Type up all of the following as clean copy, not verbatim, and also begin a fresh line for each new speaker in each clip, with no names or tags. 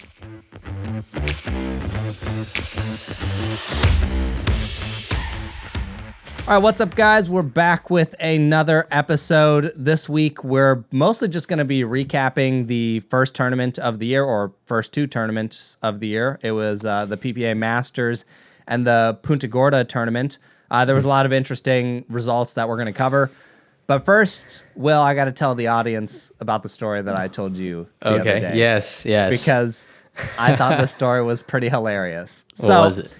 All right, what's up, guys? We're back with another episode. This week, we're mostly just going to be recapping the first tournament of the year, or first two tournaments of the year. It was the PPA Masters and the Punta Gorda tournament. There was a lot of interesting results that we're going to cover. But first, Will, I got to tell the audience about the story that I told you the other day.
Yes.
Because I thought the story was pretty hilarious.
What was it?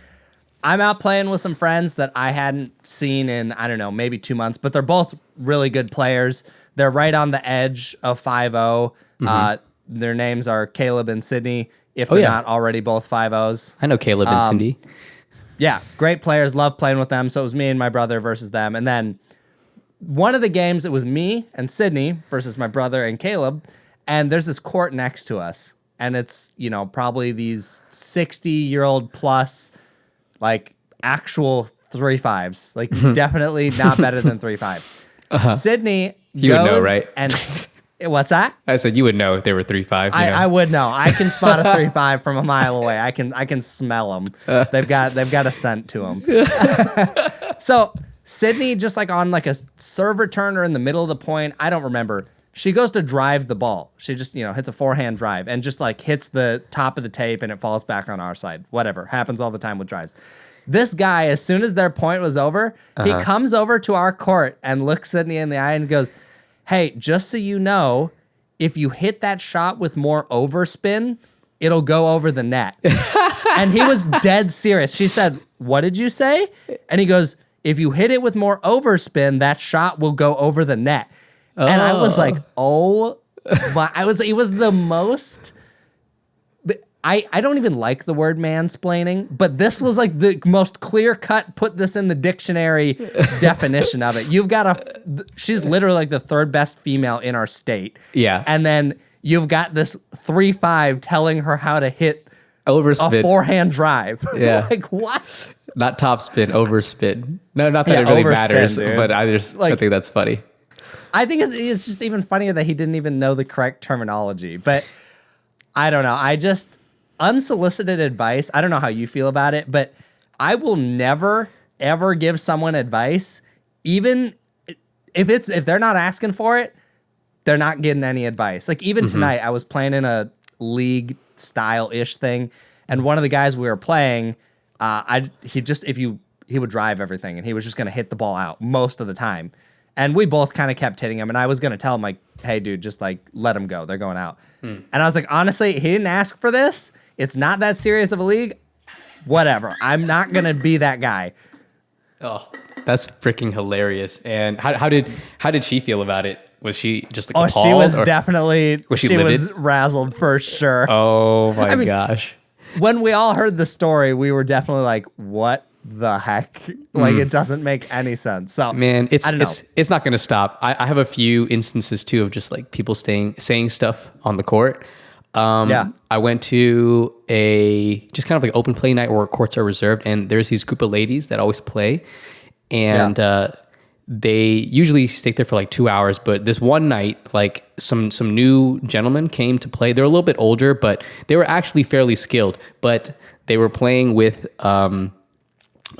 I'm out playing with some friends that I hadn't seen in, I don't know, maybe 2 months, but they're both really good players. They're right on the edge of 5-0. Their names are Caleb and Sydney, if they're not already both 5-0s.
I know Caleb and Cindy.
Yeah, great players. Love playing with them. So it was me and my brother versus them. And then one of the games, it was me and Sydney versus my brother and Caleb. And there's this court next to us. And it's, you know, probably these 60-year-old plus, like, actual 3-5s. Like, definitely not better than 3-5. Sydney
You
goes
would know, right?
And what's that?
I said you would know if they were 3-5.
I would know. I can spot a 3-5 from a mile away. I can smell them. They've got a scent to them. So Sydney, just like on like a serve return or in the middle of the point, I don't remember. She goes to drive the ball. She just, hits a forehand drive and just like hits the top of the tape and it falls back on our side. Whatever. Happens all the time with drives. This guy, as soon as their point was over, he comes over to our court and looks Sydney in the eye and goes, "Hey, just so you know, if you hit that shot with more overspin, it'll go over the net." And he was dead serious. She said, "What did you say?" And he goes, "If you hit it with more overspin, that shot will go over the net." And I was like, "Oh my!" It was the most. I don't even like the word mansplaining, but this was like the most clear cut. Put this in the dictionary definition of it. You've got she's literally like the third best female in our state.
Yeah,
and then you've got this 3-5 telling her how to hit
overspin,
a forehand drive.
Yeah,
like what?
Not topspin, overspin. No, not that it really matters, dude. But I think that's funny.
I think it's just even funnier that he didn't even know the correct terminology. But I don't know. Unsolicited advice, I don't know how you feel about it, but I will never, ever give someone advice, even if they're not asking for it, they're not getting any advice. Like even tonight, I was playing in a league style-ish thing, and one of the guys we were playing, he would drive everything, and he was just going to hit the ball out most of the time. And we both kind of kept hitting him, and I was going to tell him, like, "Hey, dude, just, like, let him go. They're going out." And I was like, honestly, he didn't ask for this. It's not that serious of a league. Whatever. I'm not going to be that guy.
Oh, that's freaking hilarious. And how did she feel about it? Was she just like appalled?
She was definitely,
she
was razzled for sure.
Oh, my gosh.
When we all heard the story, we were definitely like, what the heck? Like, it doesn't make any sense. So,
man, it's not going to stop. I have a few instances too of just like people saying stuff on the court. I went to just kind of like open play night where courts are reserved, and there's these group of ladies that always play, and they usually stay there for like 2 hours. But this one night, like some new gentlemen came to play. They're a little bit older, but they were actually fairly skilled. But they were playing with an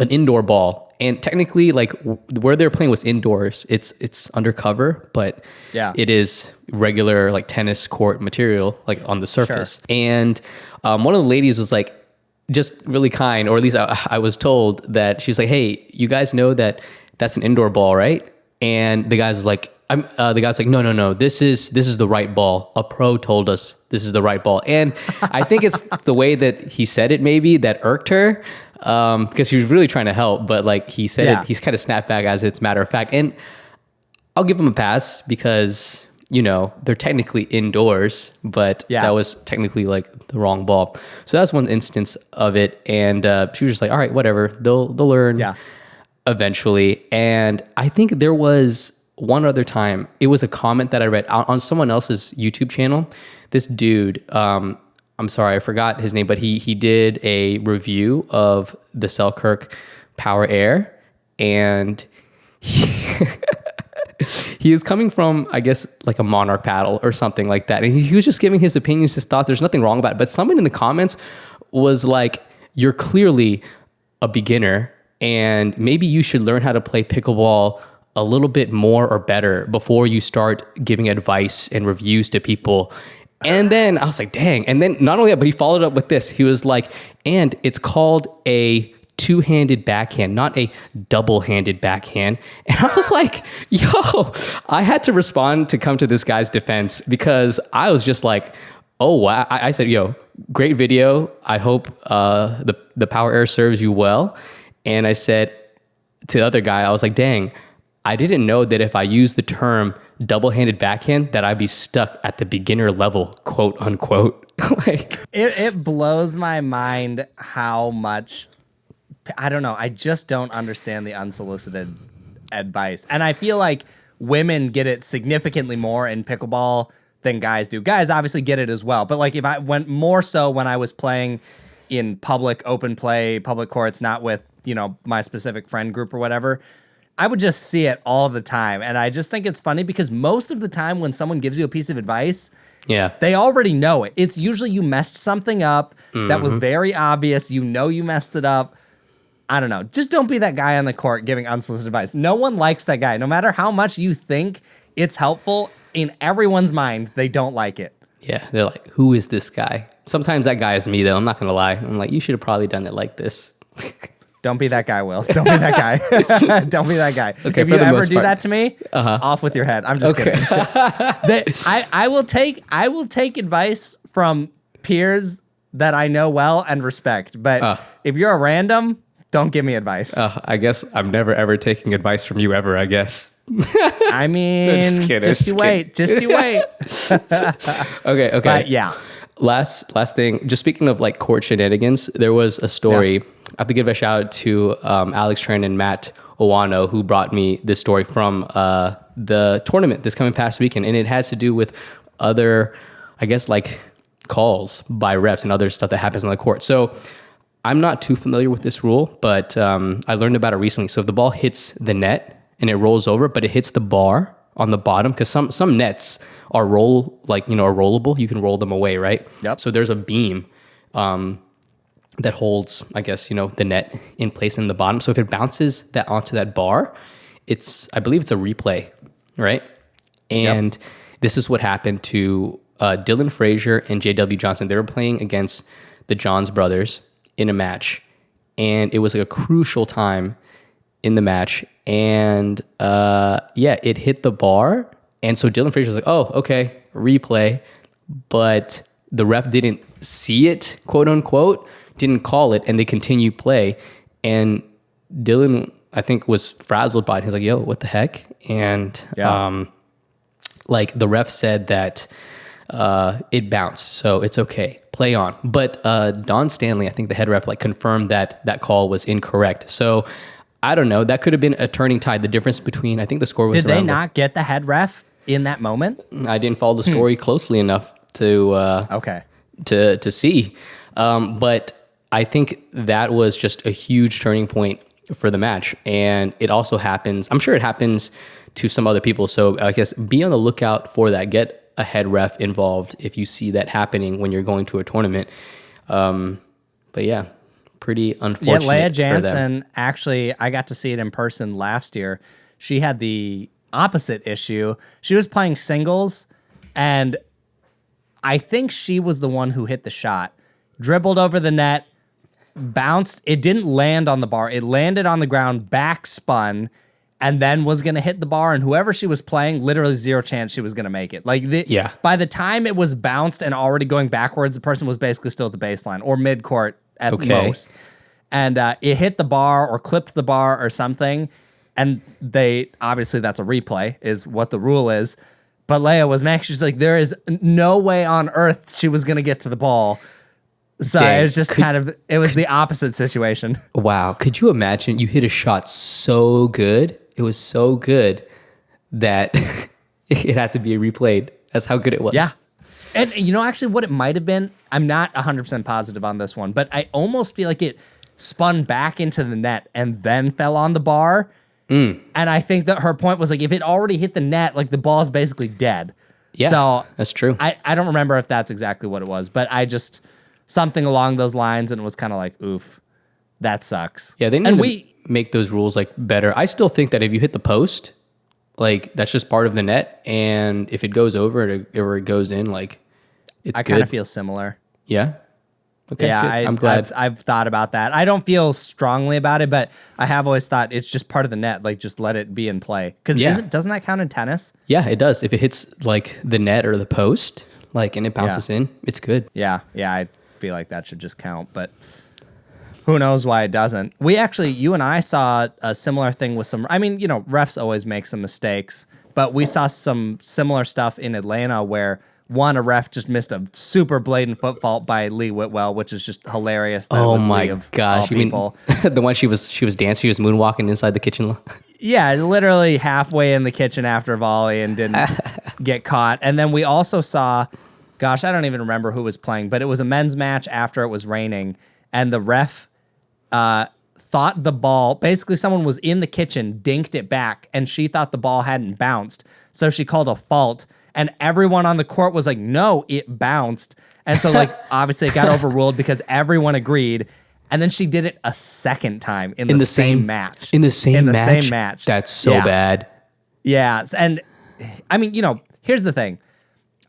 indoor ball. And technically, like where they're playing was indoors. It's undercover, but it is regular like tennis court material, like on the surface. Sure. And one of the ladies was like, just really kind, or at least I was told that she's like, "Hey, you guys know that that's an indoor ball, right?" And the guy was like, no, this is the right ball. A pro told us this is the right ball. And I think it's the way that he said it maybe that irked her. Because he was really trying to help, but like he said it, he's kind of snapped back as it's matter of fact. And I'll give him a pass because, they're technically indoors, but that was technically like the wrong ball. So that's one instance of it. And she was just like, all right, whatever. They'll learn eventually. And I think there was one other time, it was a comment that I read on someone else's YouTube channel. This dude, I'm sorry, I forgot his name, but he did a review of the Selkirk Power Air, and he was coming from, I guess, like a Monarch paddle or something like that. And he was just giving his opinions, his thoughts. There's nothing wrong about it. But someone in the comments was like, you're clearly a beginner and maybe you should learn how to play pickleball a little bit more or better before you start giving advice and reviews to people. And then I was like, dang. And then not only that, but he followed up with this. He was like, and it's called a two-handed backhand, not a double-handed backhand. And I was like, yo, I had to respond to come to this guy's defense because I was just like, oh, wow. I said, yo, great video. I hope the power air serves you well. And I said to the other guy, I was like, dang, I didn't know that if I use the term double-handed backhand that I'd be stuck at the beginner level, quote unquote. Like
it blows my mind how much, I don't know, I just don't understand the unsolicited advice. And I feel like women get it significantly more in pickleball than guys do. Guys obviously get it as well. But like if I went more so when I was playing in public, open play, public courts, not with, you know, my specific friend group or whatever, I would just see it all the time. And I just think it's funny because most of the time when someone gives you a piece of advice, they already know it. It's usually you messed something up that was very obvious. You know you messed it up. I don't know. Just don't be that guy on the court giving unsolicited advice. No one likes that guy. No matter how much you think it's helpful, in everyone's mind, they don't like it.
Yeah, they're like, who is this guy? Sometimes that guy is me, though. I'm not going to lie. I'm like, you should have probably done it like this.
Don't be that guy, Will. Don't be that guy. Don't be that guy.
Okay,
if you ever do that to me, off with your head. I'm just kidding. I will take advice from peers that I know well and respect. But if you're a random, don't give me advice.
I guess I'm never ever taking advice from you ever, I guess.
I mean, just you wait.
Okay.
But yeah.
Last thing, just speaking of like court shenanigans, there was a story. Yeah. I have to give a shout out to Alex Tran and Matt Owano, who brought me this story from the tournament this coming past weekend. And it has to do with other, I guess, like calls by refs and other stuff that happens on the court. So I'm not too familiar with this rule, but I learned about it recently. So if the ball hits the net and it rolls over, but it hits the bar on the bottom, because some nets are rollable. You can roll them away, right?
Yep.
So there's a beam that holds, I guess, the net in place in the bottom. So if it bounces that onto that bar, I believe it's a replay, right? And this is what happened to Dylan Frazier and J.W. Johnson. They were playing against the Johns brothers in a match, and it was like a crucial time in the match, and it hit the bar, and so Dylan Frazier was like, oh, okay, replay, but the ref didn't see it, quote unquote, didn't call it, and they continued play, and Dylan, I think, was frazzled by it. He's like, yo, what the heck? And the ref said that it bounced, so it's okay, play on. But Don Stanley, I think the head ref, confirmed that call was incorrect. So I don't know. That could have been a turning tide. The difference between, I think the score was.
Did they not get the head ref in that moment?
I didn't follow the story closely enough to to see. But I think that was just a huge turning point for the match, and it also happens. I'm sure it happens to some other people. So I guess be on the lookout for that. Get a head ref involved if you see that happening when you're going to a tournament. But yeah. Pretty unfortunate.
Yeah, Leah Jansen, actually, I got to see it in person last year. She had the opposite issue. She was playing singles, and I think she was the one who hit the shot. Dribbled over the net, bounced. It didn't land on the bar. It landed on the ground, back spun, and then was going to hit the bar. And whoever she was playing, literally zero chance she was going to make it. By the time it was bounced and already going backwards, the person was basically still at the baseline or mid-court at most. And it hit the bar or clipped the bar or something. And obviously that's a replay is what the rule is. But Leia was mad. She's like, there is no way on earth she was going to get to the ball. So it was just it was the opposite situation.
Wow. Could you imagine you hit a shot so good? It was so good that it had to be replayed. That's how good it was.
Yeah. And actually what it might have been, I'm not 100% positive on this one, but I almost feel like it spun back into the net and then fell on the bar. And I think that her point was like, if it already hit the net, like the ball's basically dead.
Yeah,
so
that's true.
I don't remember if that's exactly what it was, but something along those lines, and it was kind of like, oof, that sucks.
Yeah, they need to make those rules like better. I still think that if you hit the post, like that's just part of the net, and if it goes over or it goes in, like it's
I kind of feel similar.
Yeah. Okay.
Yeah,
I'm glad.
I've thought about that. I don't feel strongly about it, but I have always thought it's just part of the net. Like, just let it be in play. Because doesn't that count in tennis?
Yeah, it does. If it hits like the net or the post, like, and it bounces in, it's good.
Yeah, I feel like that should just count, but who knows why it doesn't. You and I saw a similar thing with refs always make some mistakes, but we saw some similar stuff in Atlanta where a ref just missed a super blatant foot fault by Lee Whitwell, which is just hilarious.
Oh my gosh! You mean the one she was dancing, she was moonwalking inside the kitchen?
Yeah, literally halfway in the kitchen after volley and didn't get caught. And then we also saw, gosh, I don't even remember who was playing, but it was a men's match after it was raining, and the ref thought the ball, basically someone was in the kitchen, dinked it back, and she thought the ball hadn't bounced, so she called a fault. And everyone on the court was like, no, it bounced. And so, like, obviously it got overruled because everyone agreed. And then she did it a second time in the same match.
In the same
match.
That's so bad.
Yeah. And, I mean, here's the thing.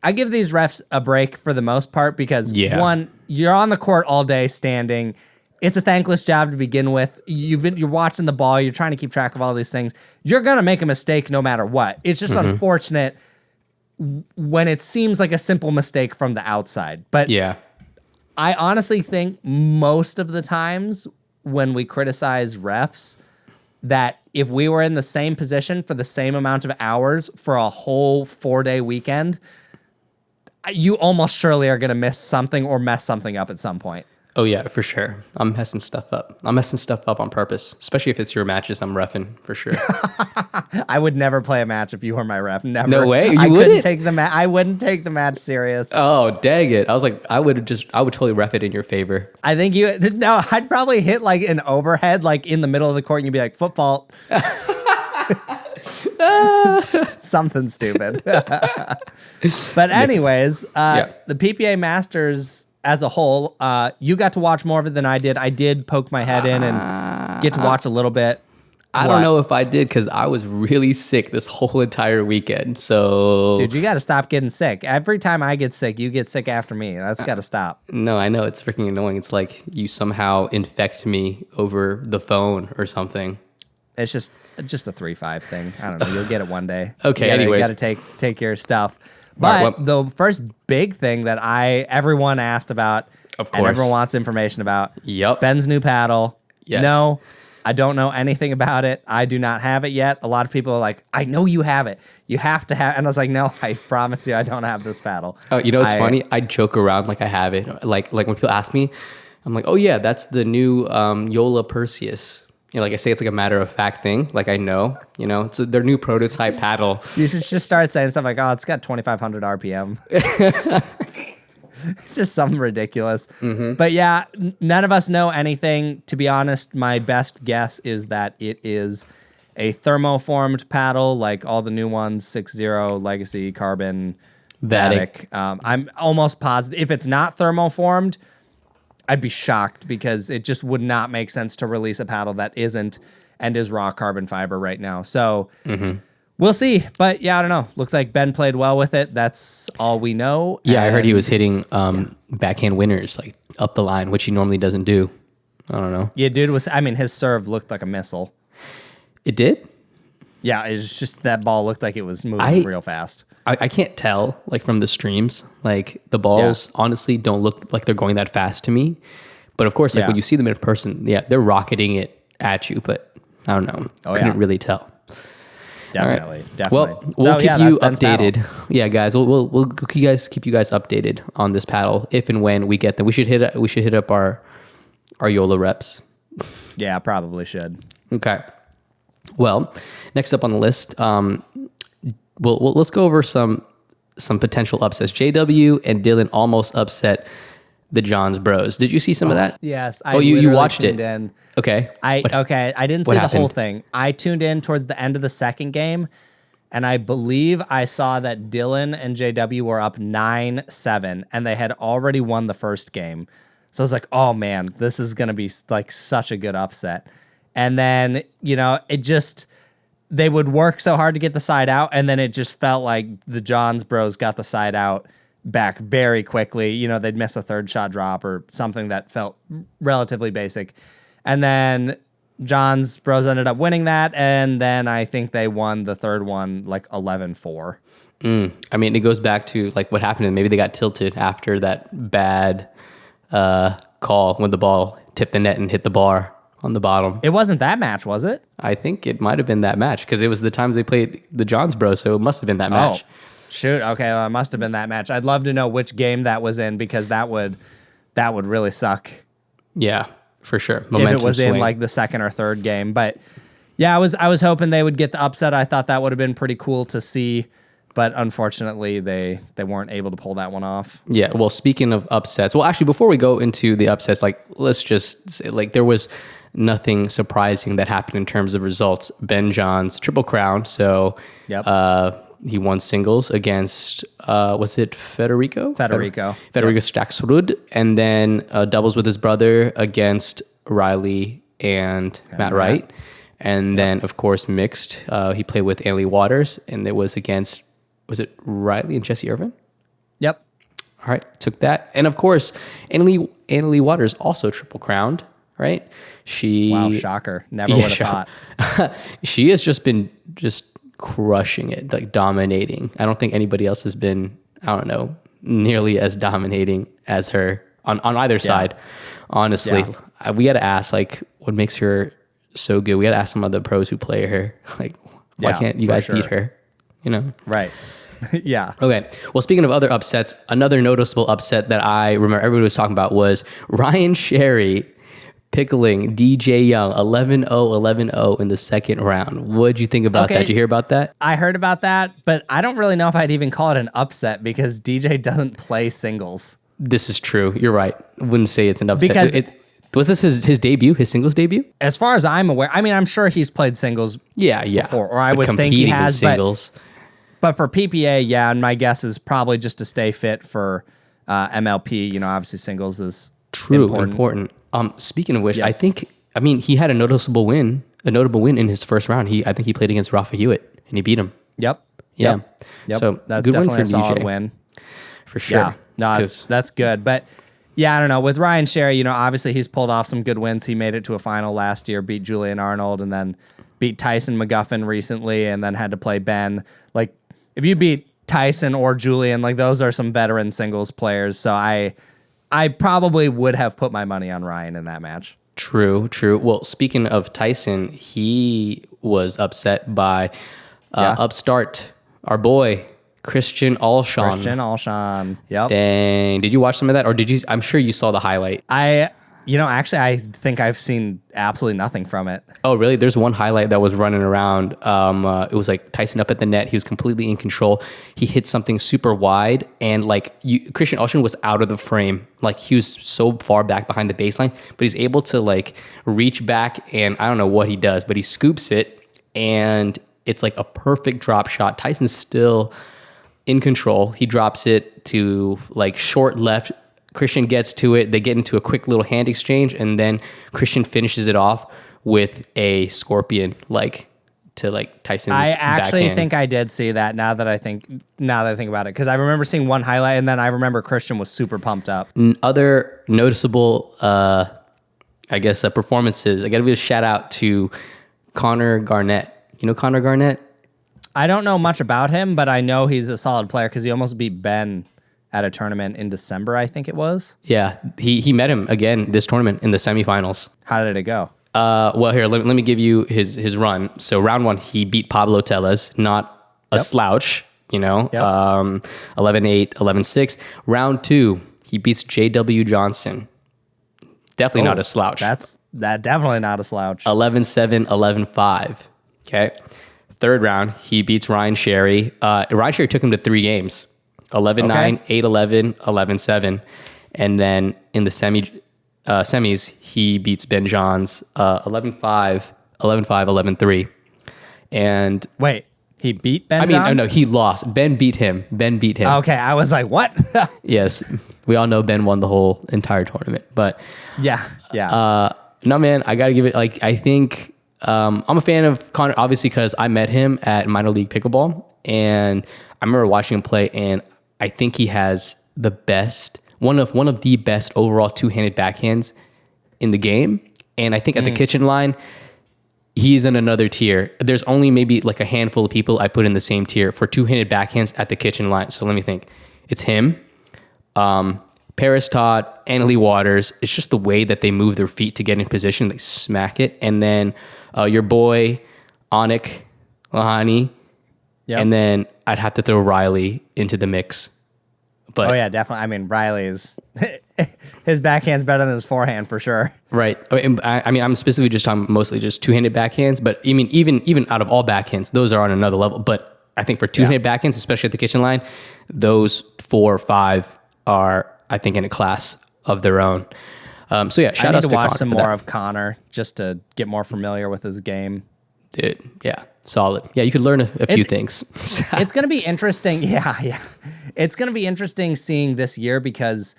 I give these refs a break for the most part because, one, you're on the court all day standing. It's a thankless job to begin with. You're watching the ball. You're trying to keep track of all these things. You're going to make a mistake no matter what. It's just unfortunate when it seems like a simple mistake from the outside. But I honestly think most of the times when we criticize refs, that if we were in the same position for the same amount of hours for a whole 4-day weekend, you almost surely are going to miss something or mess something up at some point.
Oh, yeah, for sure. I'm messing stuff up. I'm messing stuff up on purpose, especially if it's your matches I'm reffing, for sure.
I would never play a match if you were my ref. Never.
No way?
I wouldn't take the match. I wouldn't take the match serious.
Oh, dang it. I was like, I would totally ref it in your favor.
I think I'd probably hit like an overhead, like in the middle of the court, and you'd be like, foot fault. Something stupid. But anyways, the PPA Masters as a whole, you got to watch more of it than I did. I did poke my head in and get to watch a little bit.
I don't know if I did because I was really sick this whole entire weekend. So,
dude, you got to stop getting sick. Every time I get sick, you get sick after me. That's got to stop.
No, I know. It's freaking annoying. It's like you somehow infect me over the phone or something.
It's just a 3-5 thing. I don't know. You'll get it one day.
Okay,
anyways. You got to take your stuff. But the first big thing that everyone asked about,
of course,
and everyone wants information about,
yep,
Ben's new paddle.
Yes.
No, I don't know anything about it. I do not have it yet. A lot of people are like, I know you have it. You have to have it. And I was like, no, I promise you I don't have this paddle.
Oh, you know, it's funny. I joke around like I have it. Like when people ask me, I'm like, oh yeah, that's the new Yola Perseus. Like I say, it's like a matter of fact thing. Like I know, it's their new prototype paddle.
You should just start saying stuff like, oh, it's got 2,500 RPM. Just something ridiculous. Mm-hmm. But yeah, none of us know anything. To be honest, my best guess is that it is a thermoformed paddle, like all the new ones, 6.0, Legacy, Carbon, Vatic. I'm almost positive. If it's not thermoformed, I'd be shocked because it just would not make sense to release a paddle that isn't and is raw carbon fiber right now. So we'll see. But yeah, I don't know. Looks like Ben played well with it. That's all we know.
Yeah, I heard he was hitting backhand winners like up the line, which he normally doesn't do. I don't know.
Yeah, dude his serve looked like a missile.
It did?
Yeah, it's just that ball looked like it was moving real fast.
I can't tell, like, from the streams. Like, the balls, honestly, don't look like they're going that fast to me. But, of course, like, when you see them in person, they're rocketing it at you. But, I don't know. Couldn't really tell.
Definitely.
Well, we'll keep you updated. Yeah, guys, we'll keep you guys updated on this paddle if and when we get them. We should hit up our Yola reps.
Yeah, probably should.
Okay. Well, next up on the list, let's go over some potential upsets. JW and Dylan almost upset the Johns Bros. Did you see some of that?
Yes.
You watched it.
In.
Okay.
I didn't see the
happened?
whole thing. I tuned in towards the end of the second game, and I believe I saw that Dylan and JW were up 9-7, and they had already won the first game. So I was like, oh man, this is going to be like such a good upset. And then, they would work so hard to get the side out, and then it just felt like the Johns Bros got the side out back very quickly. They'd miss a third shot drop or something that felt relatively basic. And then Johns Bros ended up winning that, and then I think they won the third one like 11-4.
I mean, it goes back to like what happened, and maybe they got tilted after that bad call when the ball tipped the net and hit the bar on the bottom.
It wasn't that match, was it?
I think it might have been that match because it was the times they played the Johns Bros, so it must have been that match.
Oh, shoot. Okay, well, it must have been that match. I'd love to know which game that was in because that would really suck.
Yeah, for sure.
Momentum if it was swing. In like the second or third game. But yeah, I was hoping they would get the upset. I thought that would have been pretty cool to see. But unfortunately, they weren't able to pull that one off.
Yeah, well, speaking of upsets, well, actually, before we go into the upsets, like, let's just say, like, there was nothing surprising that happened in terms of results. Ben Johns, Triple Crown, so he won singles against, was it Federico?
Federico
Staksrud, and then doubles with his brother against Riley and Matt Wright. And then, of course, mixed, he played with Annalie Waters, and it was against... Was it Riley and Jesse Irvin?
Yep.
All right, took that. And of course, Annalie Waters also triple crowned, right?
Wow, shocker. Never would have thought.
She has just been crushing it, like dominating. I don't think anybody else has been, I don't know, nearly as dominating as her on either side. Honestly, we got to ask, like, what makes her so good? We got to ask some of the pros who play her, like, why can't you guys beat her?
Right. Yeah.
Okay. Well, speaking of other upsets, another noticeable upset that I remember everybody was talking about was Ryan Sherry pickling DJ Young 11-0, 11-0 in the second round. What'd you think about that? Did you hear about that?
I heard about that, but I don't really know if I'd even call it an upset because DJ doesn't play singles.
This is true. You're right. I wouldn't say it's an upset. Because was this his debut, his singles debut?
As far as I'm aware, I mean, I'm sure he's played singles before, or I would think he has, singles. But for PPA, and my guess is probably just to stay fit for MLP. Obviously singles is
important. Speaking of which, I mean, he had a notable win in his first round. I think he played against Rafa Hewitt and he beat him.
Yep.
So
that's
good
definitely
win for
a solid
DJ.
win.
For sure.
Yeah. No, that's good. But yeah, I don't know. With Ryan Sherry, obviously he's pulled off some good wins. He made it to a final last year, beat Julian Arnold, and then beat Tyson McGuffin recently, and then had to play Ben. Like, if you beat Tyson or Julian, like, those are some veteran singles players. So I probably would have put my money on Ryan in that match.
True. Well, speaking of Tyson, he was upset by upstart, our boy, Christian Alshon.
Yep.
Dang. Did you watch some of that? Or I'm sure you saw the highlight.
Actually, I think I've seen absolutely nothing from it.
Oh, really? There's one highlight that was running around. It was like Tyson up at the net. He was completely in control. He hit something super wide, and Christian Alshon was out of the frame. Like, he was so far back behind the baseline, but he's able to like reach back, and I don't know what he does, but he scoops it, and it's like a perfect drop shot. Tyson's still in control. He drops it to like short left. Christian gets to it. They get into a quick little hand exchange, and then Christian finishes it off with a scorpion, to Tyson's
I actually
backhand.
think I did see that. Now that I think about it, because I remember seeing one highlight, and then I remember Christian was super pumped up.
Other noticeable, performances. I got to give a shout out to Connor Garnett. You know Connor Garnett?
I don't know much about him, but I know he's a solid player because he almost beat Ben at a tournament in December, I think it was.
Yeah, he met him again this tournament in the semifinals.
How did it go?
Well, here, let me give you his run. So round one, he beat Pablo Tellez, not a slouch, 11-8, 11-6. Round two, he beats J.W. Johnson. Definitely not a slouch.
That definitely not a slouch.
11-7, 11-5. Okay. Third round, he beats Ryan Sherry. Ryan Sherry took him to 3 games. 11-9, 8-11, 11-7. And then in the semis, he beats Ben Johns 11-5, 11-5, 11-3. And
wait, he beat Ben Johns?
No, he lost. Ben beat him.
Okay, I was like, what?
Yes, we all know Ben won the whole entire tournament. But
yeah.
no, man, I got to give it, like, I think I'm a fan of Connor, obviously, because I met him at minor league pickleball. And I remember watching him play, and I think he has the best, one of the best overall two-handed backhands in the game. And I think at the kitchen line, he's in another tier. There's only maybe like a handful of people I put in the same tier for two-handed backhands at the kitchen line. So let me think. It's him, Paris Todd, Annalie Waters. It's just the way that they move their feet to get in position. They smack it. And then your boy, Anik Lahani. Yep. And then I'd have to throw Riley into the mix. But,
oh, yeah, definitely. I mean, Riley's his backhand's better than his forehand for sure.
Right. I mean, I'm specifically just talking mostly just two-handed backhands, but I mean, even out of all backhands, those are on another level. But I think for two-handed backhands, especially at the kitchen line, those 4 or 5 are, I think, in a class of their own. So yeah, shout out to Connor. I need to watch
some more of Connor just to get more familiar with his game.
Dude, yeah, solid. Yeah, you could learn a few things.
It's going to be interesting. Yeah. It's going to be interesting seeing this year, because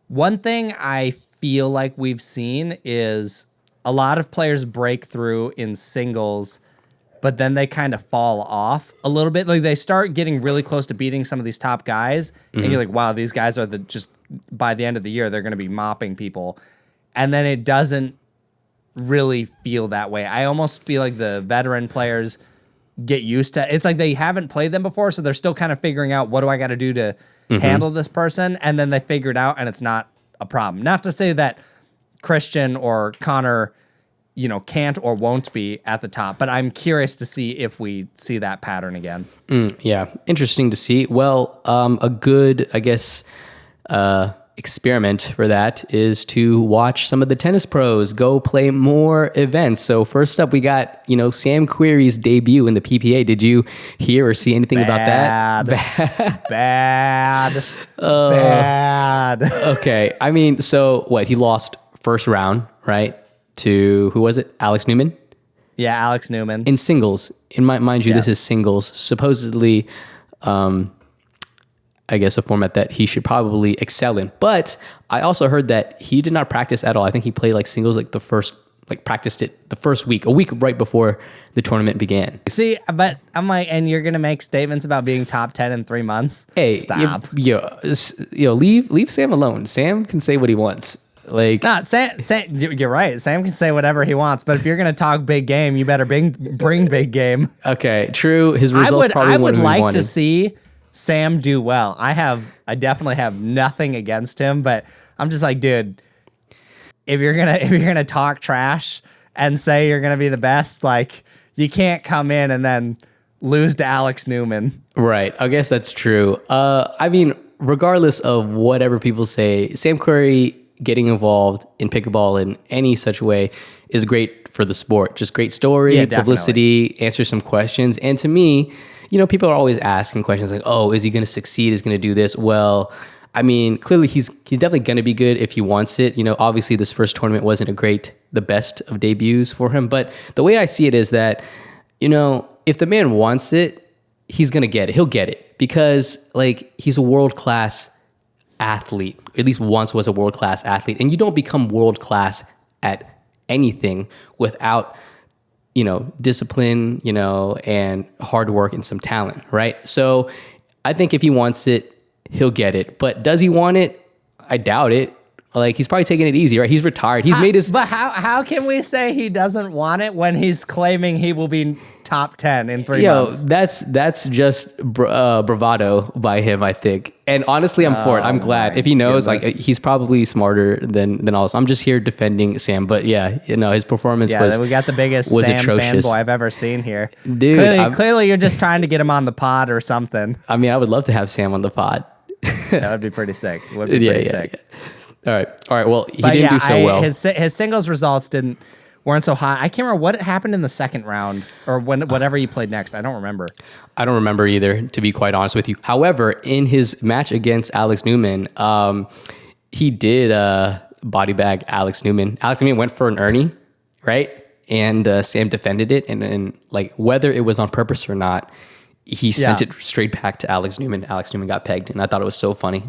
one thing I feel like we've seen is a lot of players break through in singles, but then they kind of fall off a little bit. Like they start getting really close to beating some of these top guys, and you're like, wow, these guys are just by the end of the year, they're going to be mopping people. And then it doesn't really feel that way. I almost feel like the veteran players get used to it's like they haven't played them before, so they're still kind of figuring out, what do I got to do to handle this person, and then they figure it out and it's not a problem. Not to say that Christian or Connor, can't or won't be at the top, but I'm curious to see if we see that pattern again.
Yeah, interesting to see. Well, a good, I guess, experiment for that is to watch some of the tennis pros go play more events. So first up, we got, Sam Querrey's debut in the PPA. Did you hear or see anything about that?
Bad.
Okay. I mean, so what? He lost first round, right? To, who was it? Alex Newman?
Yeah, Alex Newman.
In singles. Mind you, this is singles. Supposedly, I guess a format that he should probably excel in. But I also heard that he did not practice at all. I think he played like singles practiced it the first week, a week right before the tournament began.
See, but I'm like, and you're going to make statements about being top 10 in 3 months?
Hey,
stop.
Leave Sam alone. Sam can say what he wants. Like,
no, Sam, you're right. Sam can say whatever he wants, but if you're going to talk big game, you better bring big game.
Okay, true. His results
I would like to see Sam do well. I definitely have nothing against him, but I'm just like, dude, if you're gonna talk trash and say you're gonna be the best, like, you can't come in and then lose to Alex Newman.
Right. I guess that's true. I mean, regardless of whatever people say, Sam Querrey getting involved in pickleball in any such way is great for the sport. Just great story, publicity, answer some questions. And to me, people are always asking questions like, oh, is he going to succeed? Is he going to do this? Well, I mean, clearly he's definitely going to be good if he wants it. Obviously this first tournament wasn't the best of debuts for him. But the way I see it is that, if the man wants it, he's going to get it. He'll get it because, like, he's a world-class athlete, or at least once was a world-class athlete. And you don't become world-class at anything without discipline, and hard work and some talent, right? So I think if he wants it, he'll get it. But does he want it? I doubt it. Like, he's probably taking it easy, right? He's retired. He's made his...
But how can we say he doesn't want it when he's claiming he will be top 10 in 3 months?
That's just bravado by him, I think. And honestly, I'm for it. I'm glad. If he knows, he's probably smarter than all this. I'm just here defending Sam. But yeah, his performance
we got the biggest Sam
atrocious.
Fanboy I've ever seen here.
Dude,
clearly you're just trying to get him on the pod or something.
I mean, I would love to have Sam on the pod.
That would be pretty sick. It would be pretty sick.
Yeah. All right. Well, he didn't do so well.
His singles results weren't so high. I can't remember what happened in the second round or whatever he played next. I don't remember.
I don't remember either, to be quite honest with you. However, in his match against Alex Newman, he did body bag Alex Newman. Alex Newman went for an Ernie, right? And Sam defended it, and like whether it was on purpose or not, he sent it straight back to Alex Newman. Alex Newman got pegged, and I thought it was so funny.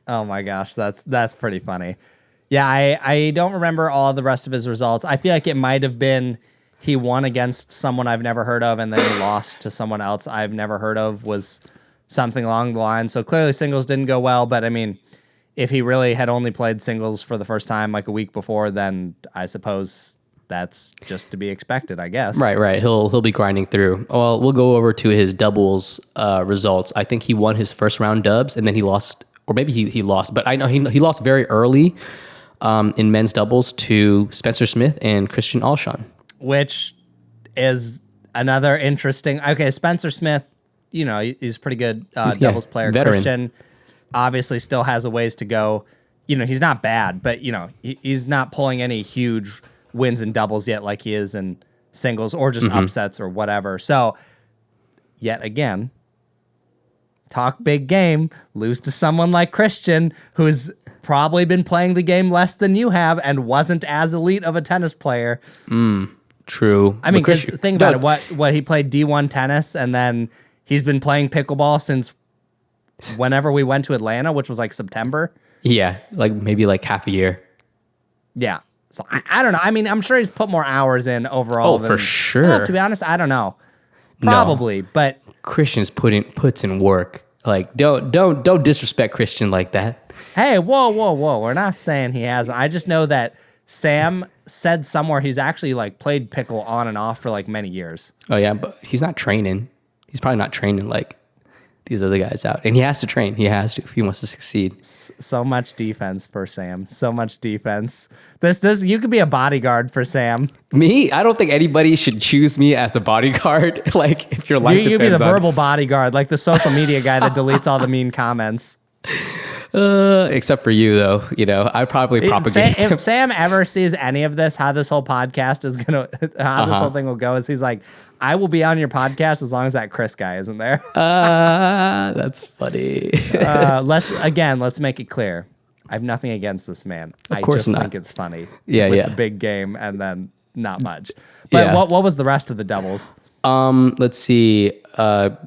Oh my gosh, that's pretty funny. Yeah, I don't remember all the rest of his results. I feel like it might have been he won against someone I've never heard of, and then he lost to someone else I've never heard of, was something along the line. So clearly singles didn't go well, but I mean, if he really had only played singles for the first time like a week before, then I suppose that's just to be expected, I guess.
Right. He'll be grinding through. Well, we'll go over to his doubles results. I think he won his first round dubs, and then he lost, or maybe he lost, but I know he lost very early in men's doubles to Spencer Smith and Christian Alshon.
Which is another interesting... Okay, Spencer Smith, you know, he's a pretty good doubles player.
Veteran.
Christian obviously still has a ways to go. You know, he's not bad, but, you know, he's not pulling any huge wins in doubles yet like he is in singles or just upsets or whatever. So, yet again, talk big game, lose to someone like Christian, who's probably been playing the game less than you have and wasn't as elite of a tennis player.
True.
I mean, think about it. What he played D1 tennis, and then he's been playing pickleball since whenever we went to Atlanta, which was like September.
Yeah, like maybe like half a year.
Yeah. So I don't know. I mean, I'm sure he's put more hours in overall.
For sure.
To be honest, I don't know. Probably, but
Christian's puts in work. Like, don't disrespect Christian like that.
Hey, whoa. We're not saying he hasn't. I just know that Sam said somewhere he's actually like played pickle on and off for like many years.
Oh yeah, but he's not training. He's probably not training like these other guys out. And he has to train. He has to if he wants to succeed.
So much defense for Sam. So much defense. This you could be a bodyguard for Sam.
Me? I don't think anybody should choose me as a bodyguard. Like if your life depends on...
You'd be the verbal bodyguard, like the social media guy that deletes all the mean comments.
Except for you, though. You know, I probably propagate.
If Sam ever sees any of this, how this whole podcast is gonna, how this whole thing will go, is he's like, I will be on your podcast as long as that Chris guy isn't there.
That's funny.
Let's make it clear. I have nothing against this man.
Of course
I just
not.
think it's funny.
Yeah,
with
yeah.
the big game and then not much. But what was the rest of the doubles?
Let's see.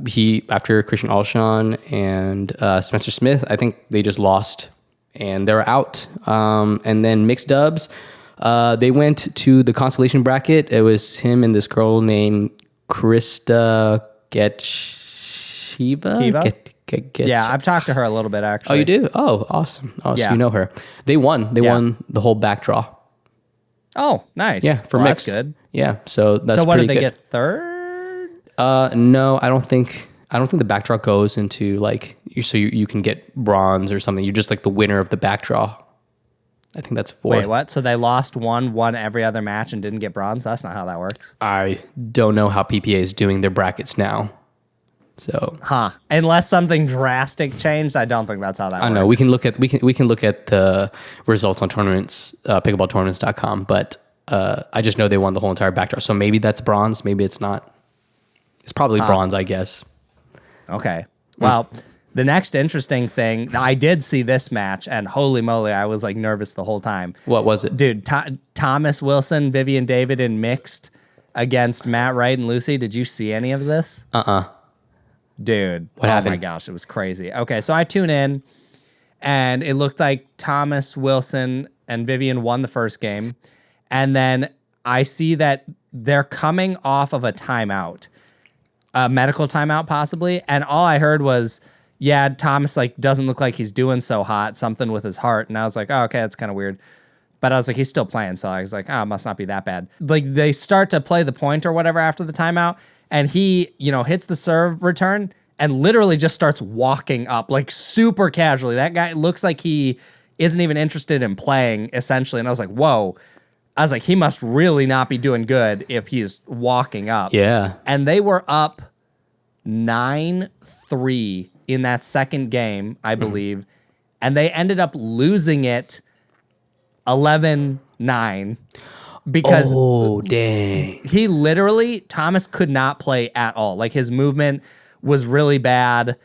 He after Christian Alshon and Spencer Smith, I think they just lost and they're out. And then mixed dubs, they went to the consolation bracket. It was him and this girl named Krista Kiva?
Yeah, I've talked to her a little bit actually.
Oh, you do? Oh, awesome. Oh,
yeah.
So you know her. They won. They won the whole back draw.
Oh, nice.
Yeah, for mixed.
That's good.
Yeah, so that's
so. What
pretty
did they
good.
get? Third?
No, I don't think the back draw goes into like you can get bronze or something. You're just like the winner of the back draw. I think that's fourth.
Wait, what? So they lost won every other match and didn't get bronze? That's not how that works.
I don't know how PPA is doing their brackets now. So,
unless something drastic changed, I don't think that's how that works.
I know we can look at the results on tournaments, pickleballtournaments.com, but I just know they won the whole entire back draw. So maybe that's bronze, maybe it's not. It's probably bronze, I guess.
Okay. Well, the next interesting thing, I did see this match, and holy moly, I was like nervous the whole time.
What was it?
Dude, Thomas Wilson, Vivian David in mixed against Matt Wright and Lucy. Did you see any of this? Dude,
what happened?
My gosh, it was crazy. Okay, so I tune in, and it looked like Thomas Wilson and Vivian won the first game, and then I see that they're coming off of a timeout, a medical timeout possibly, and all I heard was, yeah, Thomas like doesn't look like he's doing so hot, something with his heart, and I was like, oh, okay, that's kind of weird. But I was like, he's still playing, so I was like, oh, it must not be that bad. Like they start to play the point or whatever after the timeout, and he, hits the serve return and literally just starts walking up like super casually. That guy looks like he isn't even interested in playing essentially. And I was like, whoa. I was like, he must really not be doing good if he's walking up.
Yeah.
And they were up 9-3 in that second game, I believe. And they ended up losing it 11-9. Because
dang.
He literally, Thomas could not play at all. Like his movement was really bad.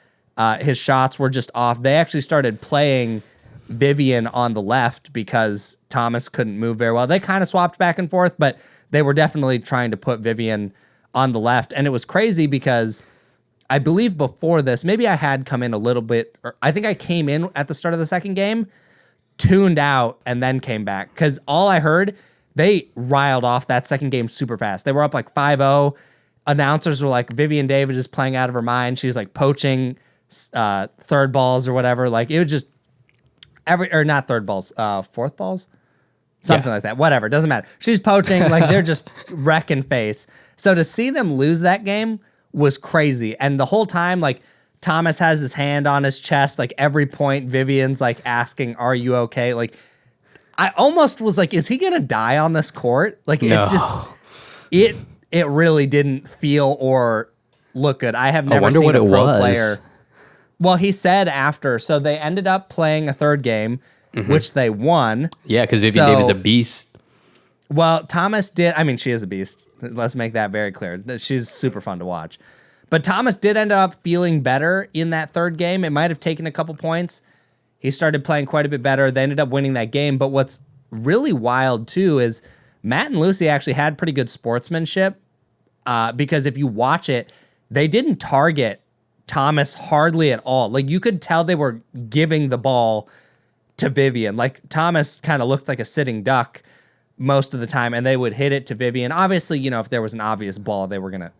His shots were just off. They actually started playing Vivian on the left because Thomas couldn't move very well. They kind of swapped back and forth, but they were definitely trying to put Vivian on the left. And it was crazy because I believe before this, maybe I had come in a little bit, or I think I came in at the start of the second game, tuned out, and then came back. Because all I heard, they riled off that second game super fast. They were up like 5-0. Announcers were like, Vivian David is playing out of her mind. She's like poaching third balls or whatever. Like it was just not third balls, fourth balls? Something like that. Whatever. Doesn't matter. She's poaching. Like they're just wrecking face. So to see them lose that game was crazy. And the whole time, like Thomas has his hand on his chest. Like every point, Vivian's like asking, "Are you okay?" Like I almost was like, "Is he gonna die on this court?" Like it really didn't feel or look good. I have never seen a pro player. Well, he said after, so they ended up playing a third game, which they won.
Yeah, because Vivian David's a beast.
Well, Thomas did. I mean, she is a beast. Let's make that very clear. She's super fun to watch. But Thomas did end up feeling better in that third game. It might have taken a couple points. He started playing quite a bit better. They ended up winning that game. But what's really wild, too, is Matt and Lucy actually had pretty good sportsmanship because if you watch it, they didn't target Thomas hardly at all. Like, you could tell they were giving the ball to Vivian. Like, Thomas kind of looked like a sitting duck most of the time, and they would hit it to Vivian. Obviously, you know, if there was an obvious ball, they were going to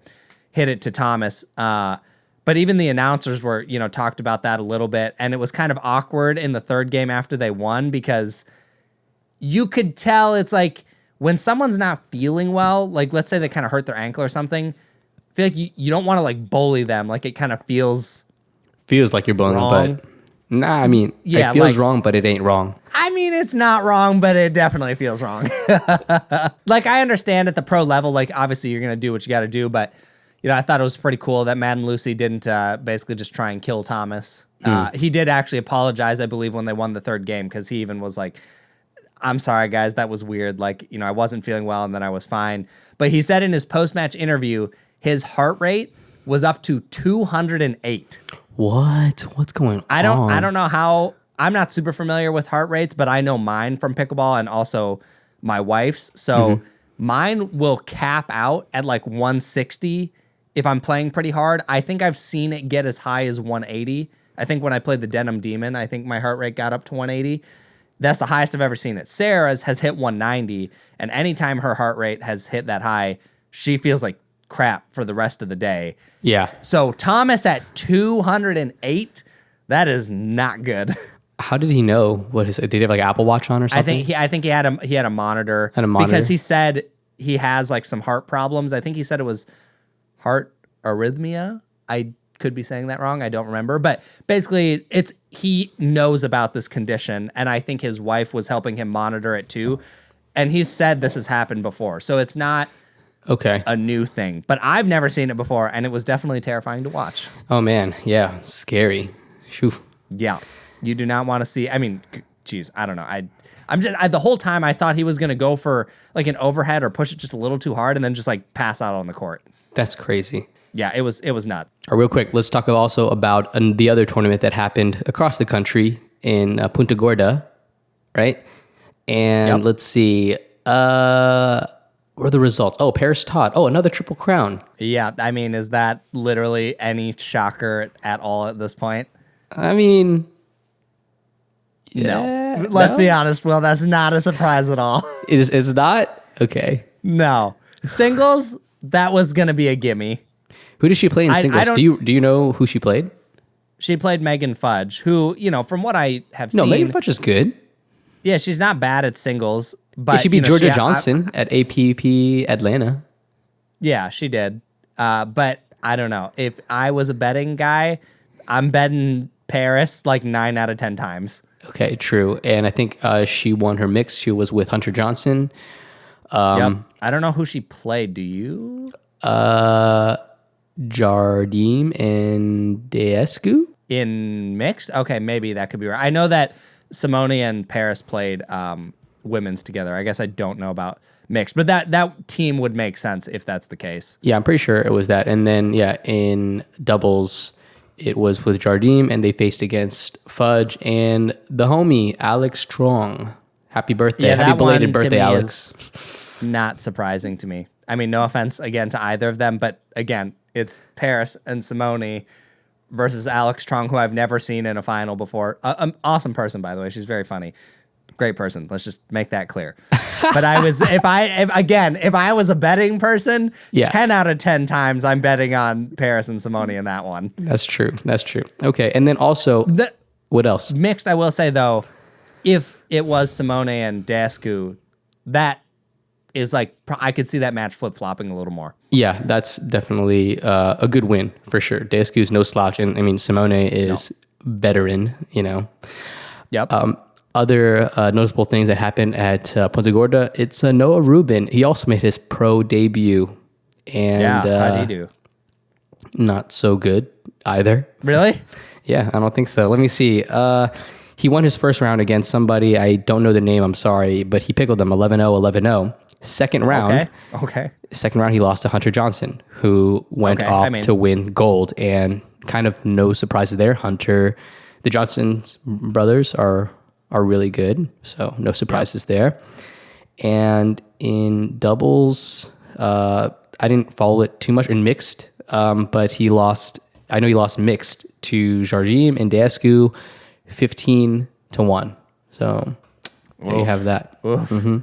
hit it to Thomas. But even the announcers were, you know, talked about that a little bit, and it was kind of awkward in the third game after they won because you could tell it's like when someone's not feeling well, like let's say they kind of hurt their ankle or something, I feel like you don't want to like bully them. Like it kind of feels
like you're bullying them, but nah, I mean, it feels wrong, but it ain't wrong.
I mean, it's not wrong, but it definitely feels wrong. Like, I understand at the pro level, like, obviously you're going to do what you got to do, but, you know, I thought it was pretty cool that Matt and Lucy didn't basically just try and kill Thomas. He did actually apologize, I believe, when they won the third game, because he even was like, "I'm sorry, guys, that was weird. Like, you know, I wasn't feeling well, and then I was fine." But he said in his post-match interview, his heart rate was up to 208.
What? What's going on?
I don't know how. I'm not super familiar with heart rates, but I know mine from pickleball and also my wife's. So mine will cap out at like 160 if I'm playing pretty hard. I think I've seen it get as high as 180. I think when I played the Denim Demon, I think my heart rate got up to 180. That's the highest I've ever seen it. Sarah's has hit 190, and anytime her heart rate has hit that high, she feels like crap for the rest of the day.
Yeah.
So Thomas at 208, that is not good.
How did he know? Did he have like Apple Watch on or something?
I think he had a monitor. Because he said he has like some heart problems. I think he said it was heart arrhythmia. I could be saying that wrong. I don't remember. But basically, he knows about this condition, and I think his wife was helping him monitor it too. And he said this has happened before, so it's not a new thing. But I've never seen it before, and it was definitely terrifying to watch.
Oh man, yeah, scary. Shoo.
Yeah. You do not want to see. I mean, geez, I don't know. The whole time I thought he was going to go for like an overhead or push it just a little too hard and then just like pass out on the court.
That's crazy.
Yeah, it was nuts.
Real quick, let's talk also about the other tournament that happened across the country in Punta Gorda, right? And let's see, what are the results? Oh, Paris Todd. Oh, another Triple Crown.
Yeah, I mean, is that literally any shocker at all at this point?
I mean...
No. Let's be honest, Will. That's not a surprise at all.
It's not? Okay.
No. Singles, that was going to be a gimme.
Who did she play in singles? Do you know who she played?
She played Megan Fudge, who, you know, from what I have seen...
No, Megan Fudge is good.
Yeah, she's not bad at singles. But
yeah, she beat Georgia Johnson at APP Atlanta.
Yeah, she did. But I don't know. If I was a betting guy, I'm betting Paris like 9 out of 10 times.
Okay, true. And I think she won her mix. She was with Hunter Johnson.
Yep. I don't know who she played. Do you?
Jardim and Deescu?
In mixed? Okay, maybe that could be right. I know that Simone and Paris played women's together. I guess I don't know about mixed, but that team would make sense if that's the case.
Yeah, I'm pretty sure it was that. And then, yeah, in doubles, it was with Jardim, and they faced against Fudge and the homie Alex Strong. Happy birthday! Happy belated birthday, Alex.
Not surprising to me. I mean, no offense again to either of them, but again, it's Paris and Simone versus Alex Strong, who I've never seen in a final before. Awesome person, by the way. She's very funny. Great person. Let's just make that clear. But if I was a betting person, 10 out of 10 times I'm betting on Paris and Simone in that one.
That's true. Okay. And then also, what else?
Mixed, I will say, though, if it was Simone and Dasku, that is like, I could see that match flip-flopping a little more.
Yeah, that's definitely a good win for sure. Dasku's no slouch. And I mean, Simone is veteran, Yep. Other noticeable things that happened at Punta Gorda, it's Noah Rubin. He also made his pro debut. And
how'd he do?
Not so good either.
Really?
Yeah, I don't think so. Let me see. He won his first round against somebody. I don't know the name. I'm sorry. But he pickled them 11-0, 11-0. Second round.
Okay.
Second round, he lost to Hunter Johnson, who went off to win gold. And kind of no surprises there. Hunter, the Johnson brothers are really good. So no surprises there. And in doubles, I didn't follow it too much. In mixed, but he lost. I know he lost mixed to Jardim and Dasku 15-1. So there you have that.
Mm-hmm.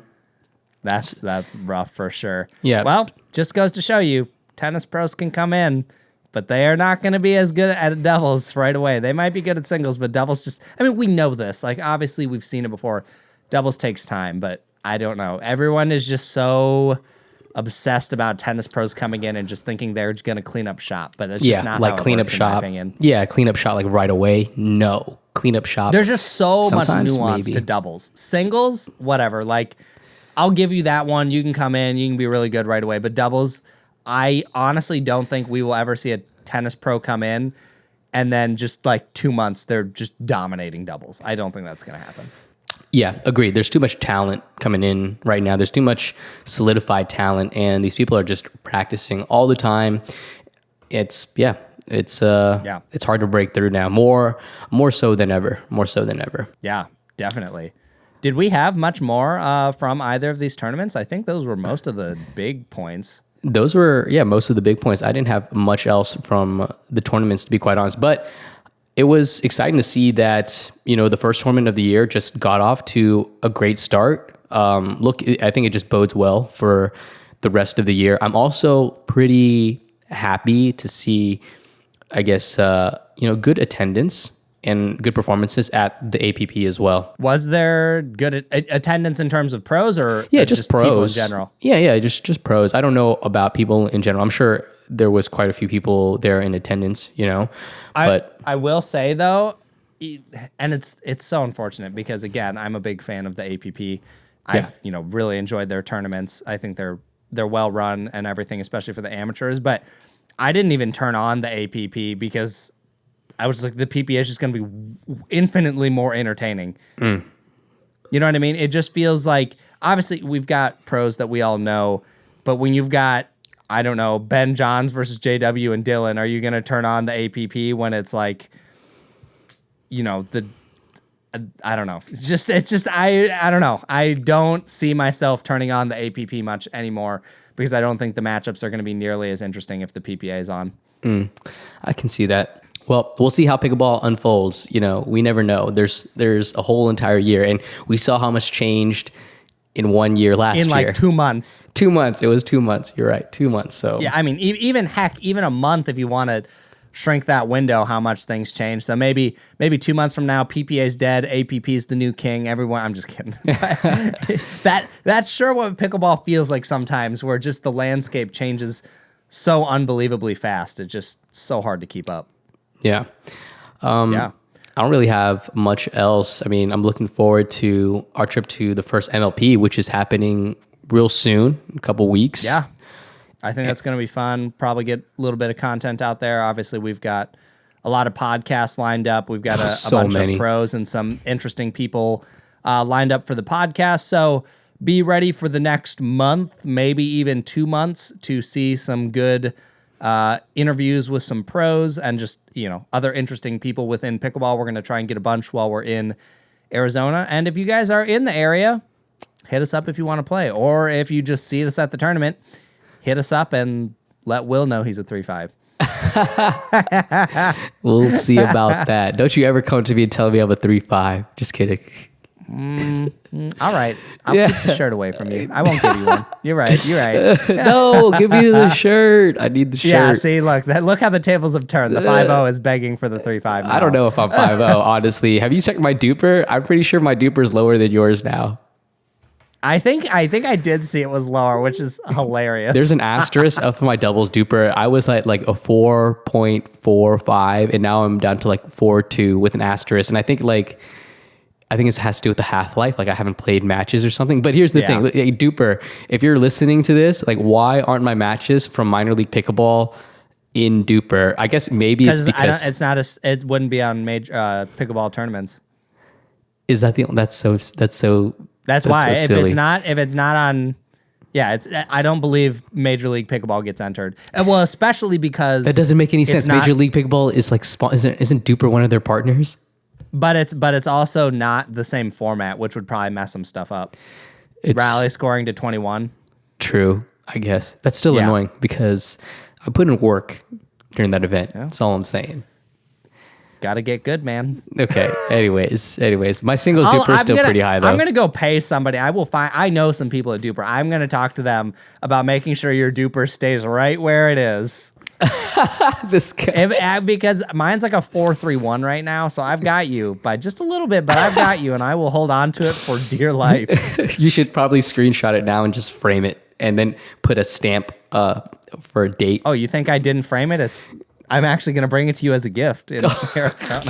That's rough for sure.
Yeah.
Well, just goes to show you, tennis pros can come in, but they are not going to be as good at doubles right away. They might be good at singles, but doubles we know this. Like, obviously, we've seen it before. Doubles takes time, but I don't know. Everyone is just so obsessed about tennis pros coming in and just thinking they're going to clean up shop, but that's just not
like
how it
clean
works,
up shop.
in my opinion.
Yeah, clean up shop like right away. No, clean up shop.
There's just so much nuance
maybe
to doubles. Singles, whatever. Like, I'll give you that one. You can come in, you can be really good right away. But doubles, I honestly don't think we will ever see a tennis pro come in and then just like 2 months they're just dominating doubles. I don't think that's going to happen.
Yeah, agreed. There's too much talent coming in right now. There's too much solidified talent, and these people are just practicing all the time. It's hard to break through now. More so than ever.
Yeah, definitely. Did we have much more from either of these tournaments? I think those were most of the big points.
Those were, most of the big points. I didn't have much else from the tournaments, to be quite honest. But it was exciting to see that, the first tournament of the year just got off to a great start. I think it just bodes well for the rest of the year. I'm also pretty happy to see, I guess, good attendance and good performances at the APP as well.
Was there good attendance in terms of pros or
just pros
people in general?
Yeah, just pros. I don't know about people in general. I'm sure there was quite a few people there in attendance, But
I will say though, and it's so unfortunate because again, I'm a big fan of the APP. I've really enjoyed their tournaments. I think they're well run and everything, especially for the amateurs. But I didn't even turn on the APP because I was like, the PPA is just going to be infinitely more entertaining. You know what I mean? It just feels like, obviously, we've got pros that we all know, but when you've got, I don't know, Ben Johns versus JW and Dylan, are you going to turn on the APP when it's like, I don't know. I don't know. I don't see myself turning on the APP much anymore because I don't think the matchups are going to be nearly as interesting if the PPA is on.
I can see that. Well, we'll see how pickleball unfolds. We never know. There's a whole entire year, and we saw how much changed in 1 year last year.
In like 2 months.
2 months. It was 2 months. You're right. 2 months. So
yeah, I mean, even a month if you want to shrink that window, how much things change. So maybe 2 months from now, PPA's dead, APP's the new king. Everyone, I'm just kidding. That's sure what pickleball feels like sometimes, where just the landscape changes so unbelievably fast. It's just so hard to keep up.
Yeah. I don't really have much else. I mean, I'm looking forward to our trip to the first MLP, which is happening real soon, a couple weeks.
Yeah. I think that's going to be fun. Probably get a little bit of content out there. Obviously, we've got a lot of podcasts lined up. We've got a bunch of pros and some interesting people lined up for the podcast. So be ready for the next month, maybe even 2 months, to see some good interviews with some pros and just, other interesting people within pickleball. We're going to try and get a bunch while we're in Arizona. And if you guys are in the area, hit us up if you want to play. Or if you just see us at the tournament, hit us up and let Will know he's a 3-5.
We'll see about that. Don't you ever come to me and tell me I'm a 3-5. Just kidding.
All right. I'll keep the shirt away from you. I won't give you one. You're right.
No, give me the shirt. I need the shirt.
Yeah, see, look how the tables have turned. The 5-0 is begging for the 3-5 now.
I don't know if I'm 5-0, honestly. Have you checked my duper? I'm pretty sure my duper is lower than yours now.
I think I did see it was lower, which is hilarious.
There's an asterisk of my doubles duper. I was at like a 4.45, and now I'm down to like 4.2 with an asterisk. And I think it has to do with the half-life. Like I haven't played matches or something. But here's the thing. Hey, duper, if you're listening to this, like why aren't my matches from minor league pickleball in duper? I guess maybe it's because
it wouldn't be on major pickleball tournaments.
Is that that's why.
So if it's not on, I don't believe Major League Pickleball gets entered. And well, especially because
that doesn't make any sense. Major League Pickleball is like isn't Duper one of their partners?
But it's also not the same format, which would probably mess some stuff up. It's rally scoring to 21.
True, I guess that's still annoying because I put in work during that event. Yeah. That's all I'm saying.
Gotta get good, man.
Okay. Anyways, my singles duper is still pretty high though.
I'm gonna go pay somebody. I know some people at Duper. I'm gonna talk to them about making sure your duper stays right where it is.
This guy.
Because mine's like a 4.31 right now, so I've got you by just a little bit, but I've got you, and I will hold on to it for dear life.
You should probably screenshot it now and just frame it, and then put a stamp for a date.
Oh, you think I didn't frame it? I'm actually going to bring it to you as a gift in Arizona.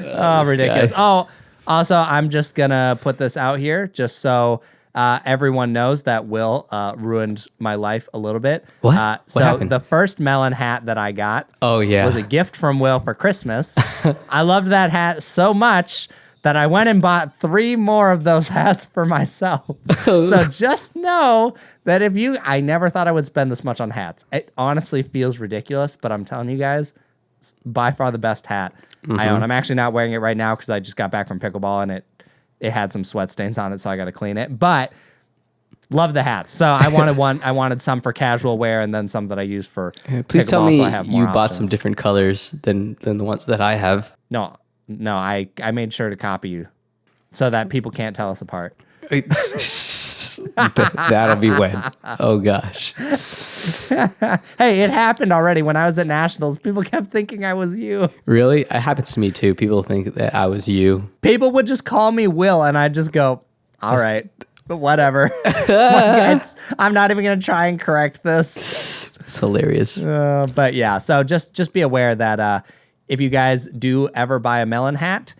Oh, ridiculous. Guy. Oh, also, I'm just going to put this out here just so everyone knows that Will ruined my life a little bit.
What?
So
what happened?
The first melon hat that I got
was
a gift from Will for Christmas. I loved that hat so much that I went and bought 3 more of those hats for myself. So just know that I never thought I would spend this much on hats. It honestly feels ridiculous, but I'm telling you guys, it's by far the best hat I own. I'm actually not wearing it right now because I just got back from pickleball and it had some sweat stains on it, so I got to clean it. But love the hats. So I wanted one. I wanted some for casual wear and then some that I use for
Please
pickleball,
tell me
so I have more
you bought
options.
some different colors than the ones that I have.
No, I made sure to copy you so that people can't tell us apart.
That'll be when. Oh, gosh.
Hey, it happened already when I was at Nationals. People kept thinking I was you.
Really? It happens to me, too. People think that I was you.
People would just call me Will, and I'd just go, all right, whatever. I'm not even going to try and correct this.
It's hilarious.
But yeah, so just be aware that if you guys do ever buy a melon hat,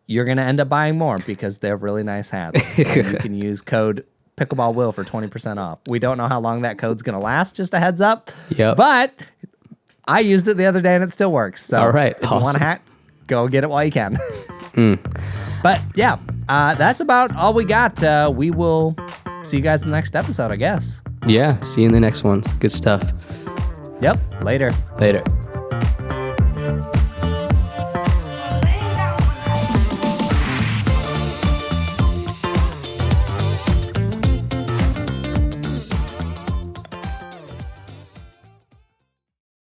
you're going to end up buying more because they're really nice hats. You can use code PickleballWill for 20% off. We don't know how long that code's going to last, just a heads up.
Yep.
But I used it the other day and it still works. So
all right,
if you want a hat, go get it while you can. But yeah, that's about all we got. We will see you guys in the next episode, I guess.
Yeah, see you in the next ones. Good stuff.
Yep, later.
Later.